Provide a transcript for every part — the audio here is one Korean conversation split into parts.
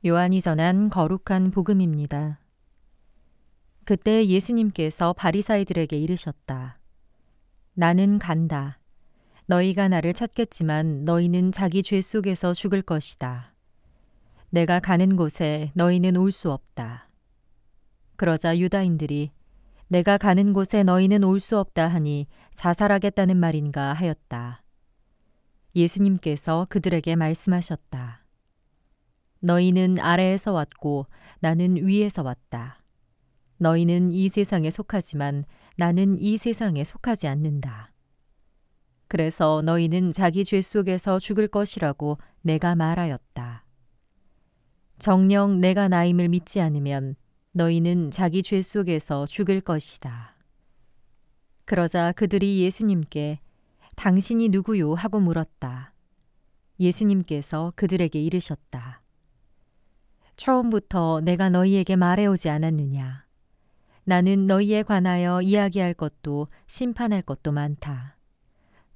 요한이 전한 거룩한 복음입니다. 그때 예수님께서 바리사이들에게 이르셨다. 나는 간다. 너희가 나를 찾겠지만 너희는 자기 죄 속에서 죽을 것이다. 내가 가는 곳에 너희는 올 수 없다. 그러자 유다인들이 내가 가는 곳에 너희는 올 수 없다 하니 자살하겠다는 말인가 하였다. 예수님께서 그들에게 말씀하셨다. 너희는 아래에서 왔고 나는 위에서 왔다. 너희는 이 세상에 속하지만 나는 이 세상에 속하지 않는다. 그래서 너희는 자기 죄 속에서 죽을 것이라고 내가 말하였다. 정녕 내가 나임을 믿지 않으면 너희는 자기 죄 속에서 죽을 것이다. 그러자 그들이 예수님께 당신이 누구요? 하고 물었다. 예수님께서 그들에게 이르셨다. 처음부터 내가 너희에게 말해오지 않았느냐? 나는 너희에 관하여 이야기할 것도 심판할 것도 많다.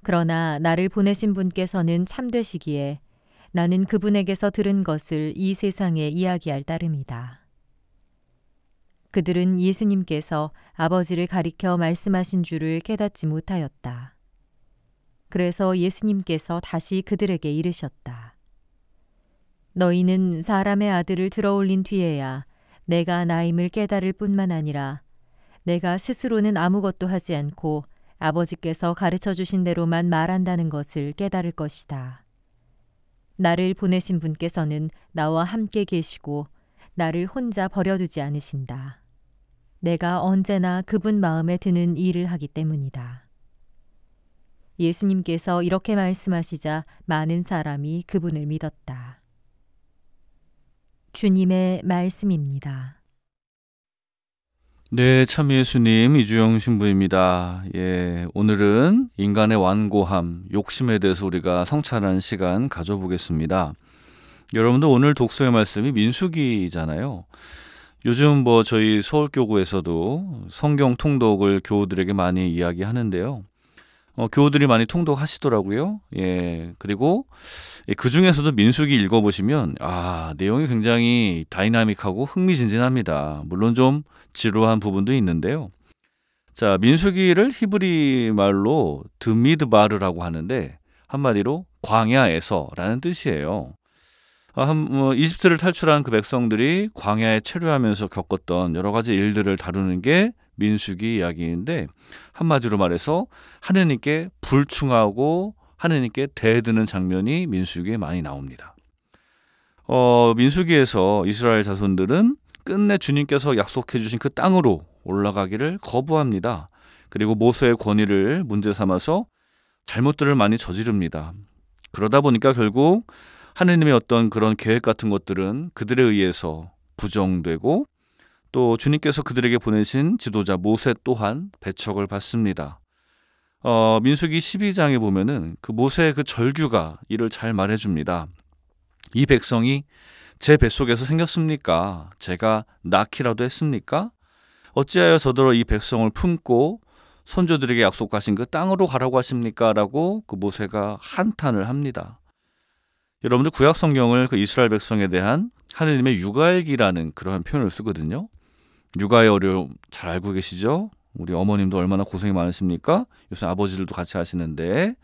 그러나 나를 보내신 분께서는 참되시기에 나는 그분에게서 들은 것을 이 세상에 이야기할 따름이다. 그들은 예수님께서 아버지를 가리켜 말씀하신 줄을 깨닫지 못하였다. 그래서 예수님께서 다시 그들에게 이르셨다. 너희는 사람의 아들을 들어올린 뒤에야 내가 나임을 깨달을 뿐만 아니라 내가 스스로는 아무것도 하지 않고 아버지께서 가르쳐 주신 대로만 말한다는 것을 깨달을 것이다. 나를 보내신 분께서는 나와 함께 계시고 나를 혼자 버려두지 않으신다. 내가 언제나 그분 마음에 드는 일을 하기 때문이다. 예수님께서 이렇게 말씀하시자 많은 사람이 그분을 믿었다. 주님의 말씀입니다. 네, 참 예수님, 이주영 신부입니다. 예, 오늘은 인간의 완고함, 욕심에 대해서 우리가 성찰하는 시간 가져보겠습니다. 여러분들 오늘 독서의 말씀이 민수기잖아요. 요즘 저희 서울교구에서도 성경 통독을 교우들에게 많이 이야기하는데요. 교우들이 많이 통독하시더라고요. 예, 그리고 그 중에서도 민수기 읽어보시면 내용이 굉장히 다이나믹하고 흥미진진합니다. 물론 좀 지루한 부분도 있는데요. 자, 민수기를 히브리 말로 드미드바르라고 하는데 한마디로 광야에서라는 뜻이에요. 이집트를 탈출한 그 백성들이 광야에 체류하면서 겪었던 여러 가지 일들을 다루는 게 민수기 이야기인데 한마디로 말해서 하느님께 불충하고 하느님께 대드는 장면이 민수기에 많이 나옵니다. 민수기에서 이스라엘 자손들은 끝내 주님께서 약속해 주신 그 땅으로 올라가기를 거부합니다. 그리고 모세의 권위를 문제 삼아서 잘못들을 많이 저지릅니다. 그러다 보니까 결국 하느님의 어떤 그런 계획 같은 것들은 그들에 의해서 부정되고 또 주님께서 그들에게 보내신 지도자 모세 또한 배척을 받습니다. 민수기 12장에 보면은 그 모세의 그 절규가 이를 잘 말해줍니다. 이 백성이 제 뱃속에서 생겼습니까? 제가 낳기라도 했습니까? 어찌하여 저더러 이 백성을 품고 선조들에게 약속하신 그 땅으로 가라고 하십니까? 라고 그 모세가 한탄을 합니다. 여러분들 구약 성경을 그 이스라엘 백성에 대한 하느님의 육아일기라는 그런 표현을 쓰거든요. 육아의 어려움 잘 알고 계시죠? 우리 어머님도 얼마나 고생이 많으십니까? 요새 아버지들도 같이 하시는데.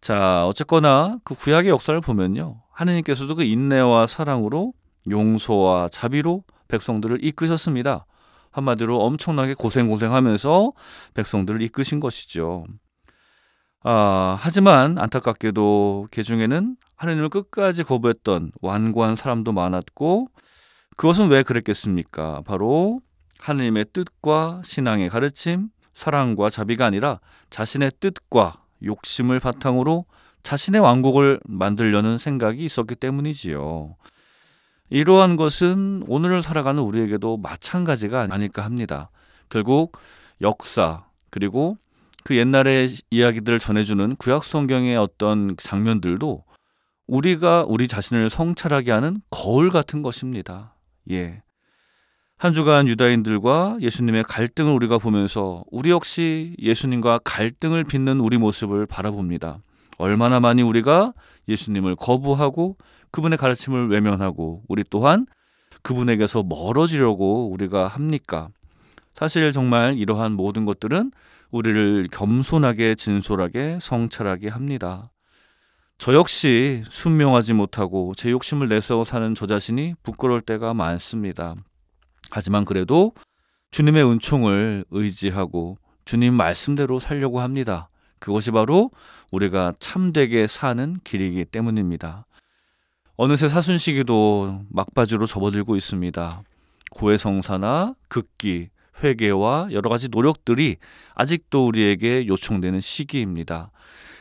자, 어쨌거나 그 구약의 역사를 보면요. 하느님께서도 그 인내와 사랑으로 용서와 자비로 백성들을 이끄셨습니다. 한마디로 엄청나게 고생하면서 백성들을 이끄신 것이죠. 하지만 안타깝게도 그 중에는 하느님을 끝까지 거부했던 완고한 사람도 많았고 그것은 왜 그랬겠습니까? 바로 하느님의 뜻과 신앙의 가르침, 사랑과 자비가 아니라 자신의 뜻과 욕심을 바탕으로 자신의 왕국을 만들려는 생각이 있었기 때문이지요. 이러한 것은 오늘을 살아가는 우리에게도 마찬가지가 아닐까 합니다. 결국 역사 그리고 그 옛날의 이야기들을 전해주는 구약 성경의 어떤 장면들도 우리가 우리 자신을 성찰하게 하는 거울 같은 것입니다. 예. 한 주간 유다인들과 예수님의 갈등을 우리가 보면서 우리 역시 예수님과 갈등을 빚는 우리 모습을 바라봅니다. 얼마나 많이 우리가 예수님을 거부하고 그분의 가르침을 외면하고 우리 또한 그분에게서 멀어지려고 우리가 합니까? 사실 정말 이러한 모든 것들은 우리를 겸손하게 진솔하게 성찰하게 합니다. 저 역시 순명하지 못하고 제 욕심을 내세워 사는 저 자신이 부끄러울 때가 많습니다. 하지만 그래도 주님의 은총을 의지하고 주님 말씀대로 살려고 합니다. 그것이 바로 우리가 참되게 사는 길이기 때문입니다. 어느새 사순시기도 막바지로 접어들고 있습니다. 고해성사나 극기, 회개와 여러 가지 노력들이 아직도 우리에게 요청되는 시기입니다.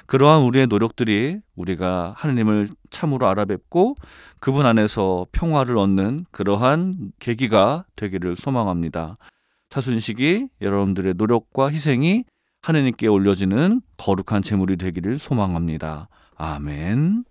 그러한 우리의 노력들이 우리가 하느님을 참으로 알아뵙고 그분 안에서 평화를 얻는 그러한 계기가 되기를 소망합니다. 사순시기 여러분들의 노력과 희생이 하느님께 올려지는 거룩한 제물이 되기를 소망합니다. 아멘.